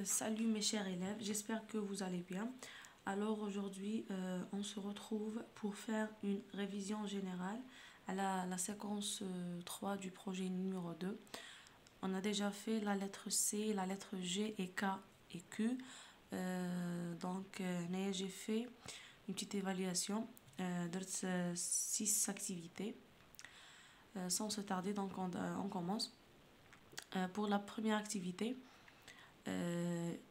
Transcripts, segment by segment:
Salut mes chers élèves, j'espère que vous allez bien. Alors aujourd'hui, on se retrouve pour faire une révision générale à la séquence 3 du projet numéro 2. On a déjà fait la lettre C, la lettre G et K et Q. Donc, j'ai fait une petite évaluation de 6 activités. Sans se tarder, donc on commence. Pour la première activité,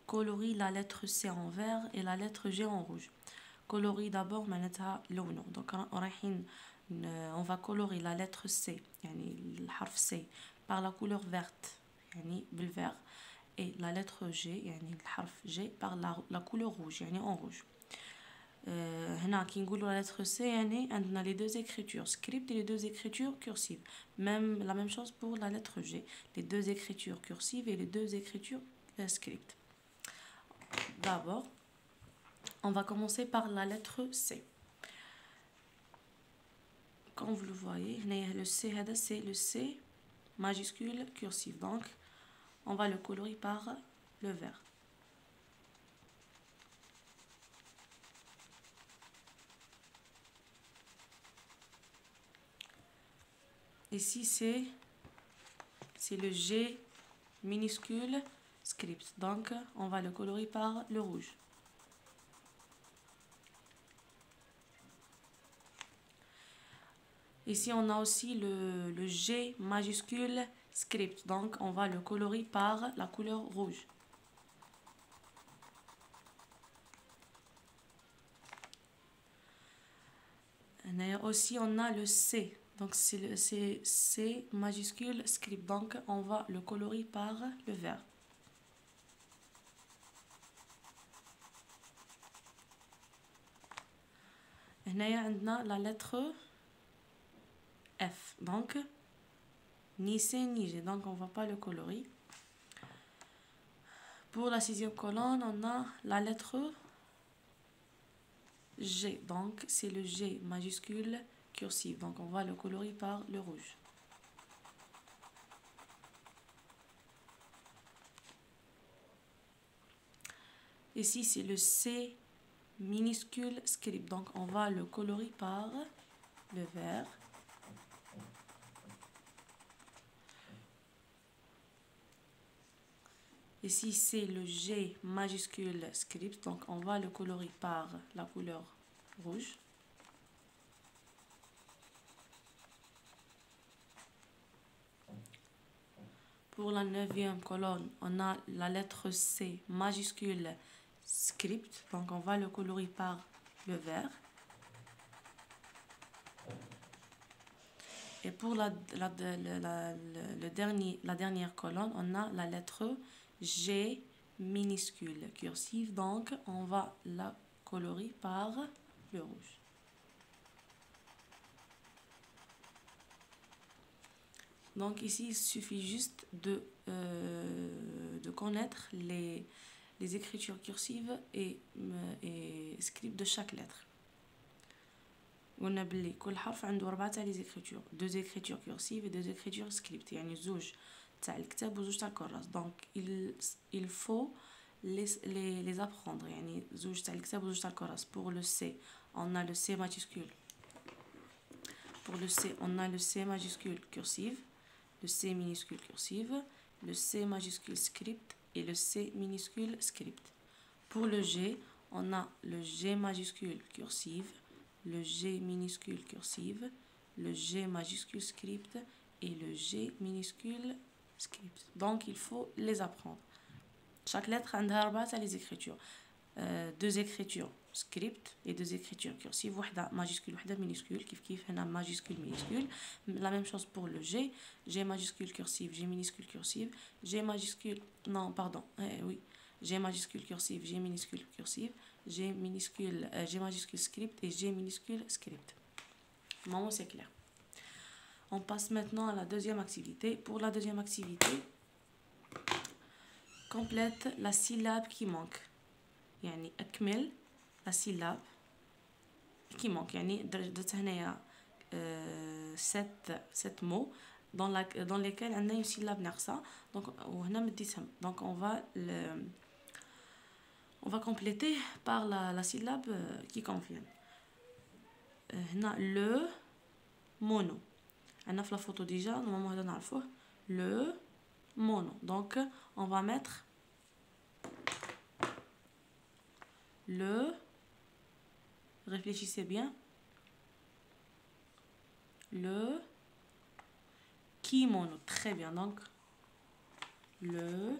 colorie la lettre C en vert et la lettre G en rouge. Colorie d'abord معناتها لونه. Donc on va colorer la lettre C يعني الحرف C par la couleur verte يعني بالvert et la lettre G يعني الحرف G par la couleur rouge يعني en rouge. هنا كي نقولوا la lettre C يعني عندنا les deux écritures script et les deux écritures cursives. Même la même chose pour la lettre G, les deux écritures cursives et les deux écritures script. D'abord, on va commencer par la lettre C. Comme vous le voyez, le C, c'est le C majuscule cursif. Donc, on va le colorer par le vert. Ici, c'est le G minuscule script. Donc, on va le colorer par le rouge. Ici, on a aussi le G majuscule script. Donc, on va le colorer par la couleur rouge. Et aussi, on a le C. Donc, c'est le C majuscule script. Donc, on va le colorer par le vert. Et on a la lettre F. Donc, ni C ni G. Donc, on ne va pas le colorer. Pour la sixième colonne, on a la lettre G. Donc, c'est le G majuscule cursif. Donc, on va le colorer par le rouge. Ici, c'est le C minuscule script. Donc, on va le colorer par le vert. Ici, c'est le G majuscule script. Donc, on va le colorer par la couleur rouge. Pour la neuvième colonne, on a la lettre C majuscule script. Donc, on va le colorer par le vert. Et pour la dernière colonne, on a la lettre G minuscule cursive. Donc, on va la colorer par le rouge. Donc, ici, il suffit juste de connaître les écritures cursives et script de chaque lettre. قلنا بلي كل حرف عنده 4 تاع لي écritures, 2 écritures cursives et 2 écritures script, يعني زوج تاع الكتاب وزوج تاع الكراس. Donc il faut les apprendre, يعني زوج تاع الكتاب وزوج تاع الكراس. Pour le C, on a le C majuscule. Pour le C, on a le C majuscule cursive, le C minuscule cursive, le C majuscule script et le C minuscule script. Pour le G, on a le G majuscule cursive, le G minuscule cursive, le G majuscule script et le G minuscule script. Donc, il faut les apprendre. Chaque lettre a 4 les écritures. 2 écritures script et 2 écritures cursives. واحدة majuscule واحدة minuscule. كيف هنا majuscule minuscule. La même chose pour le G. G majuscule cursive, G minuscule cursive. G majuscule... Non, pardon. Oui. G majuscule cursive, G minuscule cursive. G majuscule script et G minuscule script. Maman, c'est clair. On passe maintenant à la deuxième activité. Pour la deuxième activité, complète la syllabe qui manque. يعني أكمل la syllabe qui manque. يعني درت هنايا 7 mots dans lesquels عندنا une syllabe ناقصة. Donc وهنا مديتهم. Donc on va On va compléter par la syllabe qui convient. Le mono. On a la photo déjà, normalement le mono. Donc on va mettre le, réfléchissez bien, le kimono. Très bien, donc le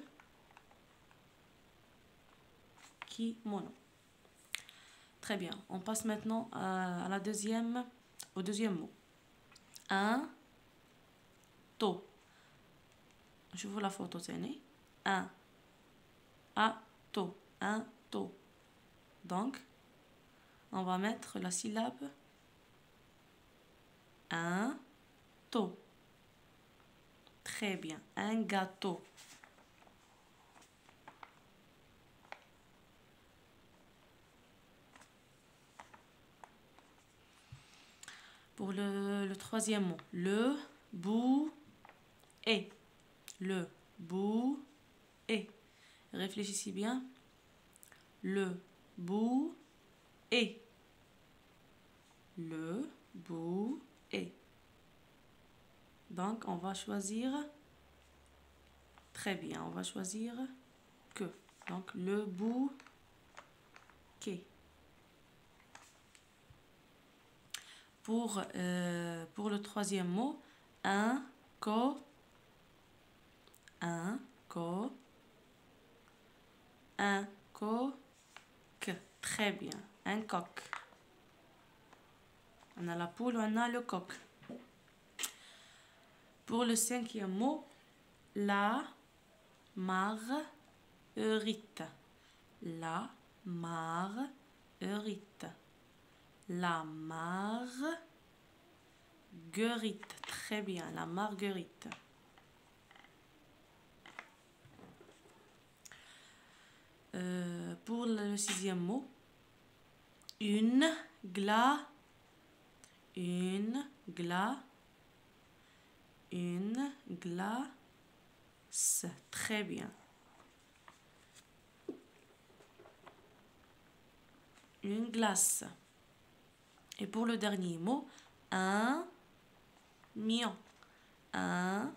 kimono. Très bien, on passe maintenant au deuxième mot. Un to. Je vous la photo, tenez. Un to. Un to. Donc, on va mettre la syllabe un to. Très bien, un gâteau. Pour le troisième mot, le bouet. Le bouet. Réfléchissez bien. Le bouet. Le bouet. Donc, on va choisir. Très bien, on va choisir que. Donc, le bouquet. Pour le troisième mot, un coq. Très bien, un coq. On a la poule, on a le coq. Pour le cinquième mot, la marguerite. La marguerite. La marguerite. Très bien, la marguerite. Pour le sixième mot, une glace. Très bien. Une glace. Et pour le dernier mot, un camion. Un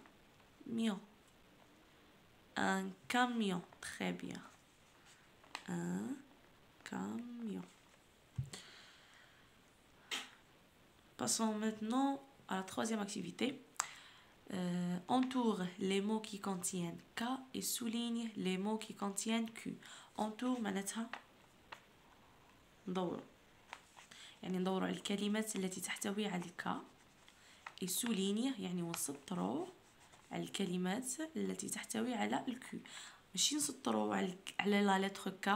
camion. Très bien. Un camion. Passons maintenant à la troisième activité. Entoure les mots qui contiennent K et souligne les mots qui contiennent Q. Entoure معناتها ندور. يعني ندوروا على الكلمات التي تحتوي على الك. et souligne يعني ونسطروا على الكلمات التي تحتوي على الكيو. ماشي نسطروا على لا لتر ك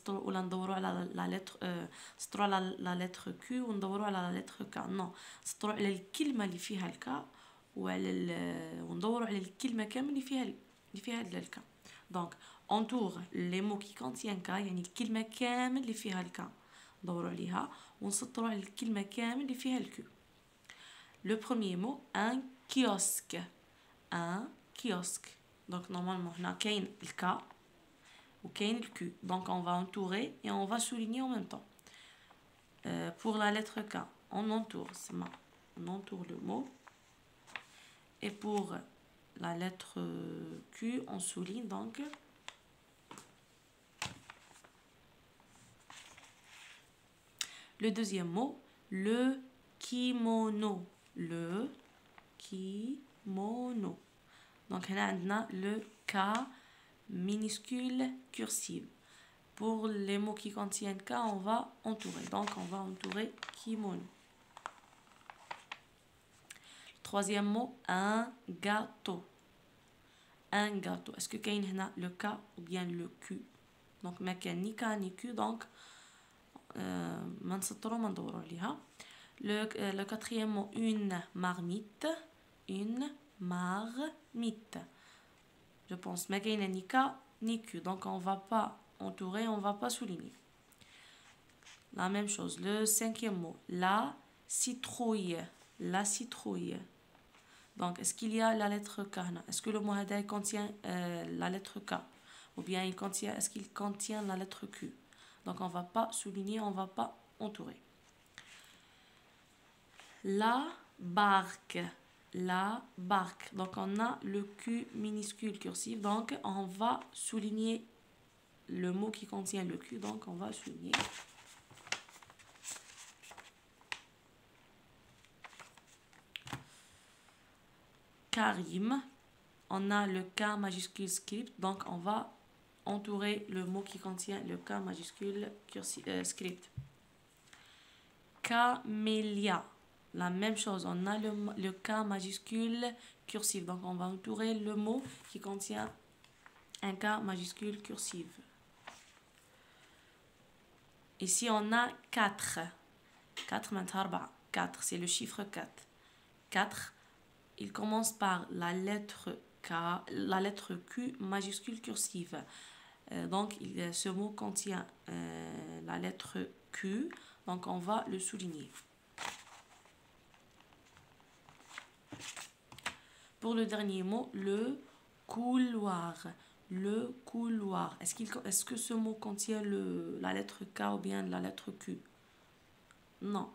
ولا ندوروا على لا لتر نسطروا على لا لتر كيو وندوروا على لا لتر ك. نو نسطروا على الكلمه اللي فيها الك وندوروا على الكلمه كامل اللي فيها الك. دونك entoure les mots qui contiennent K يعني الكلمه كامل اللي فيها الك ندوروا عليها ونسطروا على الكلمه كامل اللي فيها الكيو. Le premier mot, un kiosque. Un kiosque. Donc, normalement, on a le K ou le Q. Donc, on va entourer et on va souligner en même temps. Pour la lettre K, on entoure. On entoure le mot. Et pour la lettre Q, on souligne donc. Le deuxième mot, le kimono. Le kimono. Donc, on a le K minuscule cursive. Pour les mots qui contiennent K, on va entourer. Donc, on va entourer kimono. Troisième mot, un gâteau. Un gâteau. Est-ce que on a le K ou bien le Q? Donc, ما كان ni K ni Q. Donc, ما نسطروا ما ندوروا عليها. Le quatrième mot, une marmite. Une marmite. Je pense ما كاينه ni K ni Q. Donc on va pas entourer, on va pas souligner. La même chose. Le cinquième mot, la citrouille. La citrouille. Donc est-ce qu'il y a la lettre K? Est-ce que le mot هذا contient la lettre K ou bien est-ce qu'il contient la lettre Q. Donc on va pas souligner, on va pas entourer. La barque. La barque. Donc on a le Q minuscule cursif. Donc on va souligner le mot qui contient le Q. Donc on va souligner. Karim. On a le K majuscule script. Donc on va entourer le mot qui contient le K majuscule script. Camélia. La même chose, on a le K majuscule cursif. Donc, on va entourer le mot qui contient un K majuscule cursif. Ici, on a 4. 4, 4, c'est le chiffre 4. 4, il commence par la lettre K, la lettre Q majuscule cursive. Donc, ce mot contient la lettre Q. Donc, on va le souligner. Pour le dernier mot, le couloir. Le couloir. Est-ce que ce mot contient la lettre K ou bien la lettre Q? Non.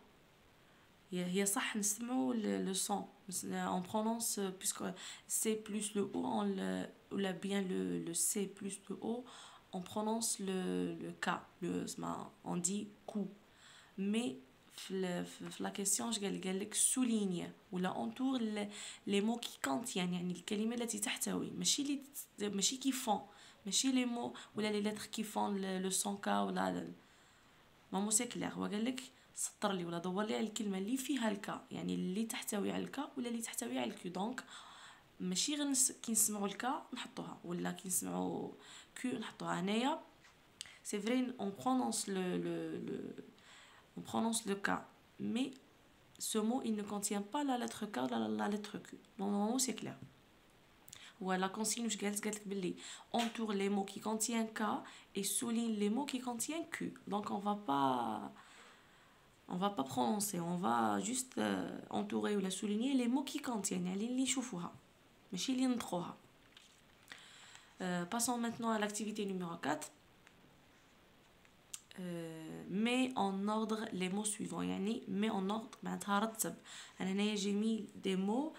هي صح نسمعوا le son. On prononce, puisque C plus le O, ou bien le C plus le O, on prononce le K. On dit coup. Mais la question je قال لك souligne ولا entoure les mots qui contiennent يعني الكلمة التي تحتوي ماشي qui font ماشي les mots ولا les lettres qui font le son K ولا ما سي كلير هو قال لك سطر لي ولا دور لي على الكلمة اللي فيها الكا يعني اللي تحتوي على الكا ولا اللي تحتوي على الكيو دونك ماشي غير كي نسمعوا الكا نحطوها ولا كي نسمعوا كيو نحطوها هنايا سي فري on prononce le K, mais ce mot, il ne contient pas la lettre K ou la lettre Q. Normalement, c'est clair. Voilà, la consigne, entoure les mots qui contiennent K et souligne les mots qui contiennent Q. Donc, on va pas prononcer, on va juste entourer ou la souligner les mots qui contiennent. Passons maintenant à l'activité numéro 4. mets en ordre les mots suivants يعني mets en ordre معناتها رتب انا هنايا جي مي دي مو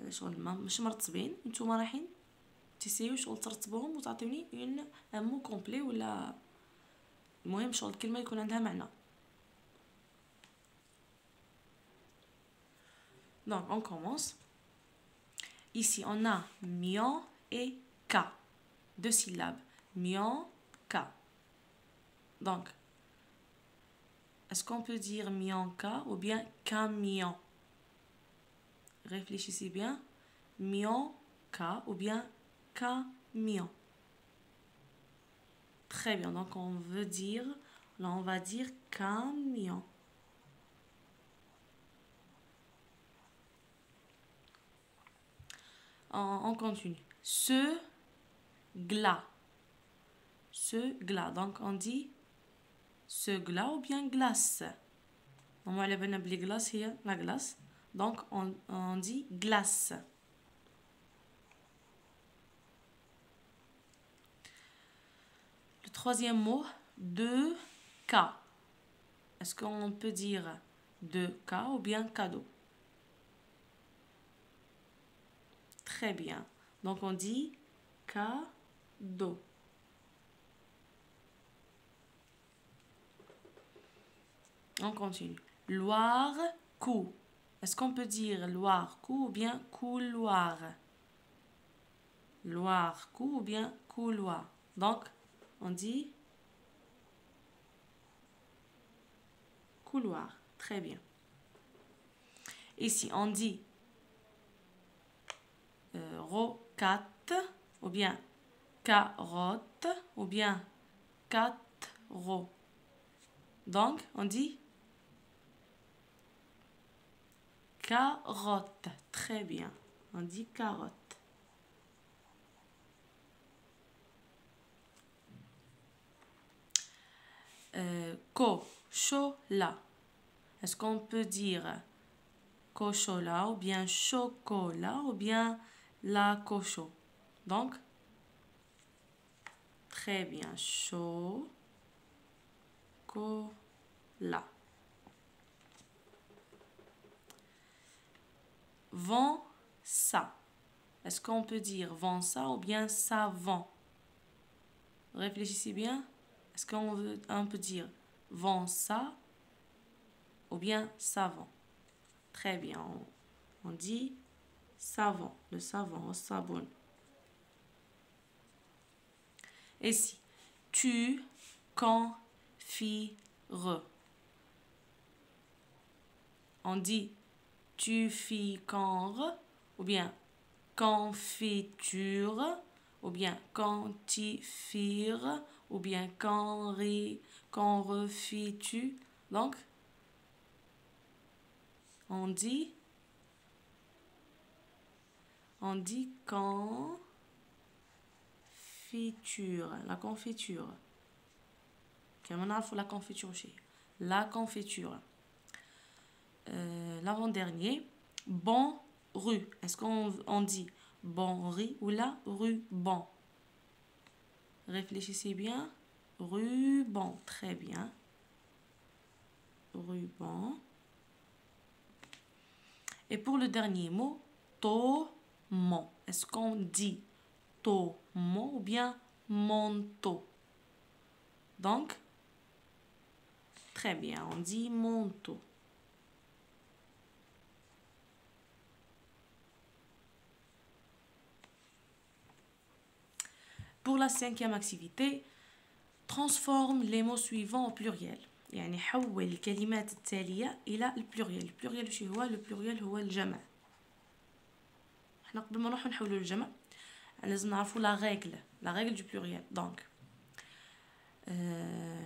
شغل مش مرتبين نتوما رايحين تسيو شغل ترتبوهم وتعطيوني ان مو كومبلي ولا المهم شغل الكلمه يكون عندها معنى. Donc on commence. Ici on a mion et K, deux syllabes, mion, K. Donc, est-ce qu'on peut dire mionka ou bien camion? Réfléchissez bien. Mionka ou bien camion. Très bien. Donc, on va dire camion. On continue. Ce glas. Donc, on dit ce glas ou bien glace. On va les glaces hier, la glace. Donc on dit glace. Le troisième mot, 2K. Est-ce qu'on peut dire 2K ou bien cadeau? Très bien. Donc on dit cadeau. On continue. Loire, cou. Est-ce qu'on peut dire Loire, cou ou bien couloir? Loire, cou ou bien couloir. Donc, on dit couloir. Très bien. Ici, on dit rocate ou bien carotte ou bien 4 ro. Donc, on dit carotte. Très bien. On dit carotte. Cochola. Est-ce qu'on peut dire cochola ou bien chocolat ou bien la cocho? Donc, Très bien. Chocolat. Vend ça. Est-ce qu'on peut dire vend ça ou bien ça vend? Réfléchissez bien. Est-ce qu'on peut dire vend ça ou bien savon? Très bien. On dit savon. Le savon, au sabon. Et si tu confires. On dit tu ficanre ou bien confiture ou bien contifire ou bien conrefitu. Donc, on dit confiture. La confiture. كمان نعرفوا la confiture شيء. La confiture. L'avant-dernier, bon rue. Est-ce qu'on dit bon riz ou la ruban? Réfléchissez bien. Ruban, très bien. Ruban. Et pour le dernier mot, taumon. Est-ce qu'on dit taumon ou bien manteau? Donc, très bien, on dit manteau. Pour la 5e activité, transforme les mots suivants au pluriel. يعني حول الكلمات التالية إلى البلوريال. البلوريال وش هو؟ البلوريال هو الجمع. احنا قبل ما نروحو نحولو للجمع لازم نعرفو لا ريغل دو بلوريال. دونك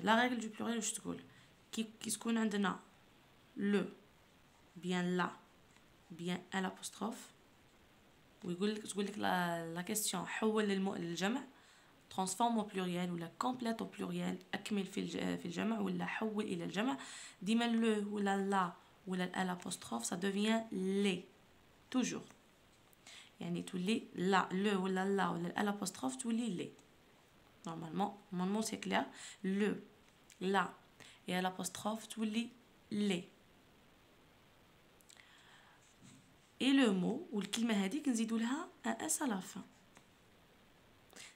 لا ريغل دو بلوريال واش تقول؟ كي تكون عندنا لو بيان لا بيان ان ابوستروف تقول لك لا كيستيون حول للجمع transforme au pluriel ou la complète au pluriel أكمل في الجمع ولا حول إلى الجمع. ديما le ولا la ولا l'apostrophe ça devient les toujours. يعني تولي la le ولا la ولا l'apostrophe تولي les. Normalement c'est clair. Le, la et l'apostrophe تولي les. Et le mot والكلمة هذيك نزيدو لها un s à la fin.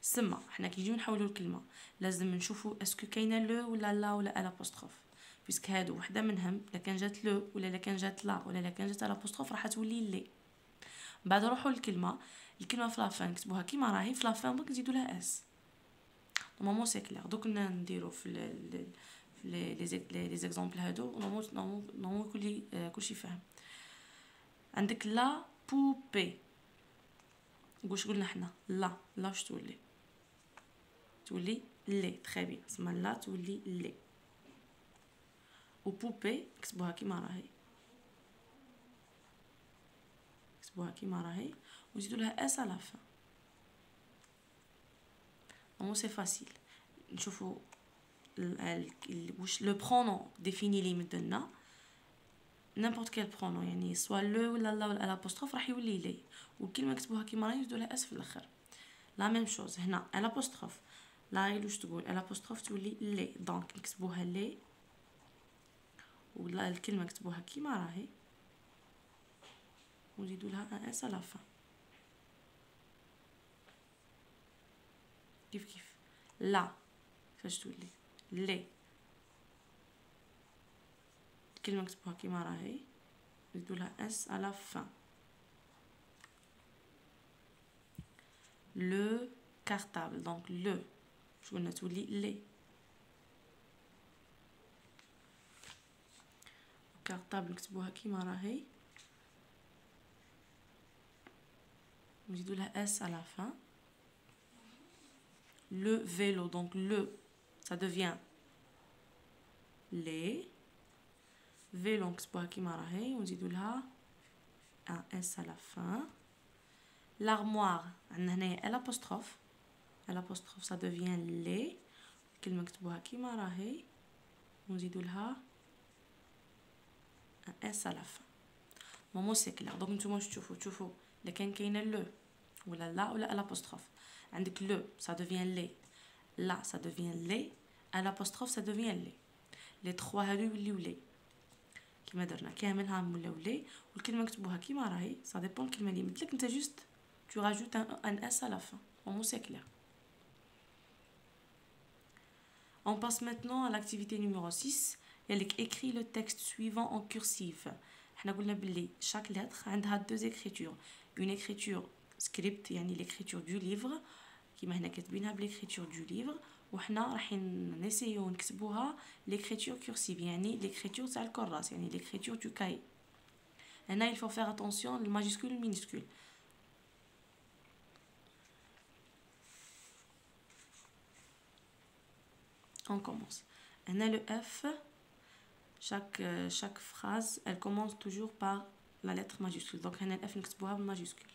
سما حنا كي نجيو نحولوا الكلمه لازم نشوفوا اسكو كاينه لو ولا لا ولا الابوستروف بيسك هادو وحده منهم الا كان جات لو ولا الا كان جات لا ولا الا كان جات الابوستروف راح تولي لي. بعد نروحوا للكلمه في لافان نكتبوها كيما راهي في لافان دوك نزيدوا لها اس. نورمالمون سي كلير. دوك نديرو في لي زيكزامبل هادو نورمالمون كلشي فاهم. عندك لا بوبي واش قلنا حنا لا واش تولي لي. تري بيان. سما لا تولي لي. و بوبي كتبوها كيما راهي ونزيدو لها اس على فان. نو سي فاسيل. نشوفو واش لو برونون ديفيني لي مدنا n'importe quel pronom يعني سوا لو ولا لا ولا الابوستروف راح يولي لي والكلمه كتبوها كيما راهي نزيدو لها اس في الاخر. لا ميم شوز هنا الابوستروف لا غير واش تقول الابوستروف تولي لي. دونك نكتبوها لي ولا الكلمه نكتبوها كيما راهي ونزيدو لها ان اس على فان. كيف لا فاش تولي لي الكلمه نكتبوها كيما راهي نزيدو لها اس على فان. لو كارتابل دونك لو واش قلنا تولي لي. كارتابل نكتبوها كيما راهي نزيدو لها اس à la fin. Le vélo donc le ça devient les. vélo نكتبوها كيما راهي ونزيدو لها un s à la fin. l'armoire عندنا هنايا الابوستروف ça devient les. الكلمه نكتبوها كيما راهي ونزيدو لها un s à la fin. مومو سي كلير. دونك نتوما واش تشوفوا الا كاينه لو ولا لا ولا الابوستروف عندك لو ça devient les là ça devient les, à l'apostrophe ça devient les trois هادو يوليو لي كيما درنا كاملها ولاو لي والكلمه نكتبوها كيما راهي ça dépend الكلمه اللي مثلك انت juste tu rajoutes un s à la fin au moins c'est clair. On passe maintenant à l'activité numéro 6. يلك écrit le texte suivant en cursive. احنا قلنا باللي chaque lettre عندها deux écritures. Une écriture script يعني l'écriture du livre كيما هنا كاتبينها بالécriture du livre وحنا راح نسيو نكتبوها l'écriture cursive يعني l'écriture تاع الكراس يعني l'écriture du cahier. هنا il faut faire attention le majuscule et le minuscule. On commence. هنا le F chaque phrase elle commence toujours par la lettre majuscule donc هنا الF نكتبوها بالماجuscule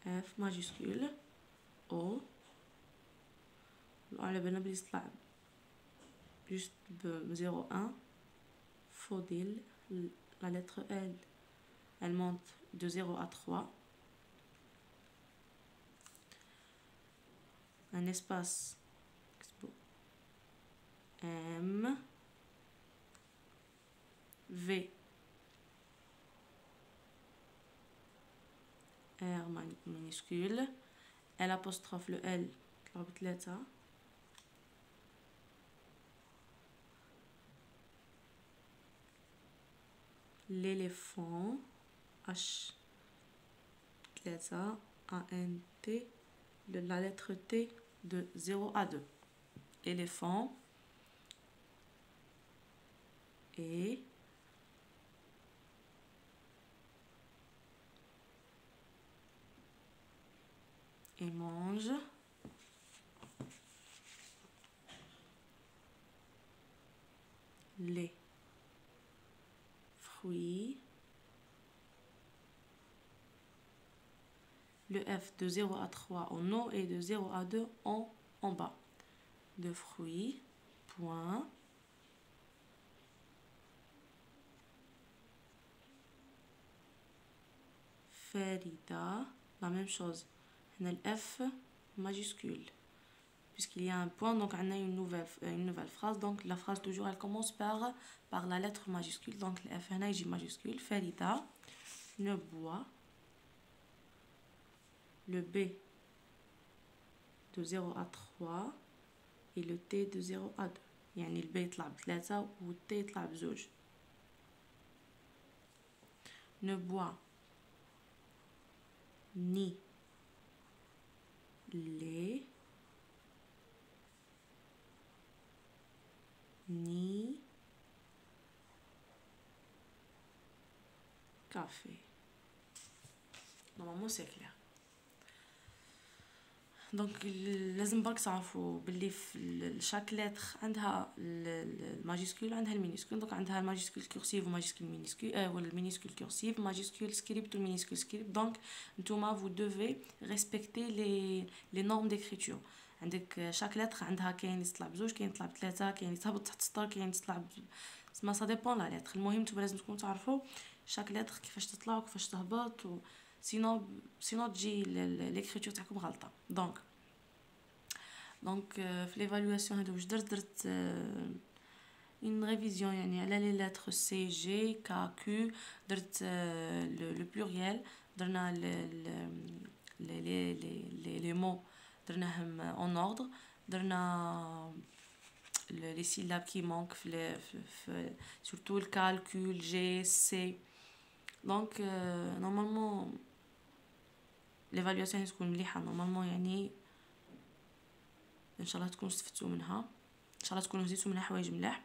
F majuscule O على بالنا بلي يطلع juste ب 0,1 فاضل la lettre L elle monte de 0 à 3 un espace M V R minuscule L apostrophe le L ضربت 3 l'éléphant H 3 A N T la lettre T de 0 à 2 éléphant et mange les fruits. Le F de 0 à 3 en haut et de 0 à 2 en bas. De fruits, point. Farida, la même chose. On a le F majuscule. Puisqu'il y a un point, donc on a une nouvelle phrase. Donc la phrase toujours, elle commence par la lettre majuscule. Donc le F est majuscule. Farida ne boit. Le B de 0 à 3 et le T de 0 à 2. يعني الب يطلع ب3 والT يطلع ب2. Ne boit ni lait ni café. Normalement c'est clair. دونك لازم برك تعرفوا باللي في شاك لتر عندها الماجيسكول عندها المينيسكول دونك عندها الماجيسكول كورسيف وماجيسكول مينيسكول ولا المينيسكول كورسيف ماجيسكول سكريبت والمينيسكول سكريبت دونك نتوما vous devez respecter les normes d'écriture. عندك شاك لتر عندها كاين يطلع بزوج كاين يطلع بثلاثه كاين يتهبط تحت سطر كاين يطلع ما سا ديبون لا لتر. المهم نتوما لازم تكونوا تعرفوا شاك لتر كيفاش تطلع وكيفاش تهبط sinon تجي l'écriture تاعكم غلطه. donc في l'évaluation هادو واش درت une révision يعني على les lettres C G K Q درت le pluriel درنا les mots درناهم en ordre درنا les syllabes qui manquent surtout le calcul G C. donc normalement l'évaluation تكون مليحه normalement يعني ان شاء الله تكونوا استفدتوا منها ان شاء الله تكونوا هزيتوا منها حوايج ملاح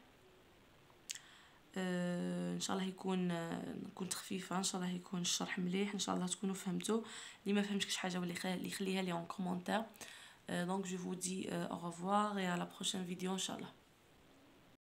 ان شاء الله يكون خفيفه ان شاء الله يكون الشرح مليح ان شاء الله تكونوا فهمتوا اللي ما فهمتش حاجه واللي يخليها لي en commentaire. donc je vous dis au revoir et à la prochaine vidéo ان شاء الله.